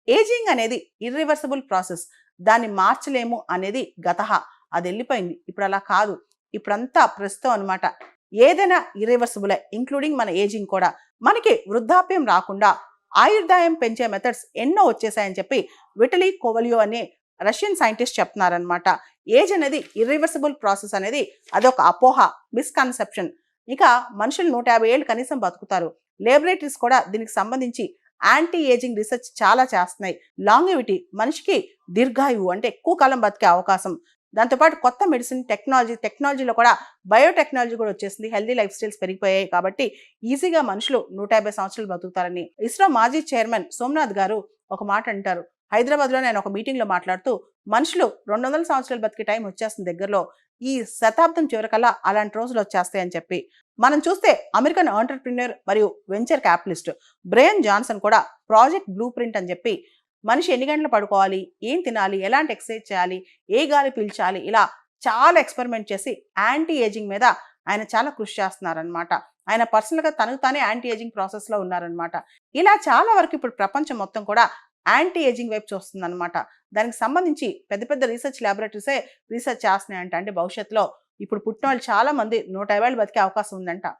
Ageing అనేది irreversible process. దాన్ని మార్చలేము అనేది గతహ. అది వెళ్ళిపోయింది. ఇప్పుడు అలా కాదు. ఇప్పుడంతా ప్రస్తుతం అనమాట. ఏదైనా ఇర్రివర్సిబులే, ఇంక్లూడింగ్ మన ఏజింగ్ కూడా. మనకి వృద్ధాప్యం రాకుండా ఆయుర్దాయం పెంచే మెథడ్స్ ఎన్నో వచ్చేసాయని చెప్పి విటలీ కోవలియో అనే రష్యన్ సైంటిస్ట్ చెప్తున్నారనమాట. ఏజ్ అనేది ఇర్రివర్సిబుల్ ప్రాసెస్ అనేది అదొక అపోహ, మిస్కన్సెప్షన్. ఇక మనుషులు 150 ఏళ్ళు కనీసం బతుకుతారు. లేబొరేటరీస్ కూడా దీనికి సంబంధించి యాంటీ ఏజింగ్ రీసెర్చ్ చాలా చేస్తున్నాయి. లాంగివిటీ, మనిషికి దీర్ఘాయువు అంటే ఎక్కువ కాలం బతికే అవకాశం. దాంతోపాటు కొత్త మెడిసిన్ టెక్నాలజీలో కూడా బయోటెక్నాలజీ కూడా వచ్చేసింది. హెల్దీ లైఫ్ స్టైల్స్ పెరిగిపోయాయి కాబట్టి ఈజీగా మనుషులు 150 సంవత్సరాలు బతుకుతారని ఇస్రో మాజీ చైర్మన్ సోమనాథ్ గారు ఒక మాట అంటారు. హైదరాబాద్లో నేను ఒక మీటింగ్లో మాట్లాడుతూ, మనుషులు 200 సంవత్సరాలు బతికే టైం వచ్చేస్తుంది దగ్గరలో, ఈ శతాబ్దం చివరికల్లా అలాంటి రోజులు వచ్చేస్తాయని చెప్పి. మనం చూస్తే అమెరికన్ ఆంటర్‌ప్రెన్యూర్ మరియు వెంచర్ క్యాపిటలిస్ట్ బ్రయన్ జాన్సన్ కూడా ప్రాజెక్ట్ బ్లూ ప్రింట్ అని చెప్పి మనిషి ఎన్ని గంటలు పడుకోవాలి, ఏం తినాలి, ఎలాంటి ఎక్సర్సైజ్ చేయాలి, ఏ గాలి పీల్చాలి, ఇలా చాలా ఎక్స్పెరిమెంట్ చేసి యాంటీ ఏజింగ్ మీద ఆయన చాలా కృషి చేస్తున్నారనమాట. ఆయన పర్సనల్గా తనకు తానే యాంటీ ఏజింగ్ ప్రాసెస్లో ఉన్నారనమాట. ఇలా చాలా వరకు ఇప్పుడు ప్రపంచం మొత్తం కూడా యాంటీ ఏజింగ్ వైపు చూస్తుందన్నమాట. దానికి సంబంధించి పెద్ద పెద్ద రీసెర్చ్ ల్యాబొరేటరీసే రీసెర్చ్ చేస్తున్నాయంట. అంటే భవిష్యత్తులో ఇప్పుడు పుట్టిన వాళ్ళు చాలా మంది 150 ఏళ్ళు బతికే అవకాశం ఉందంట.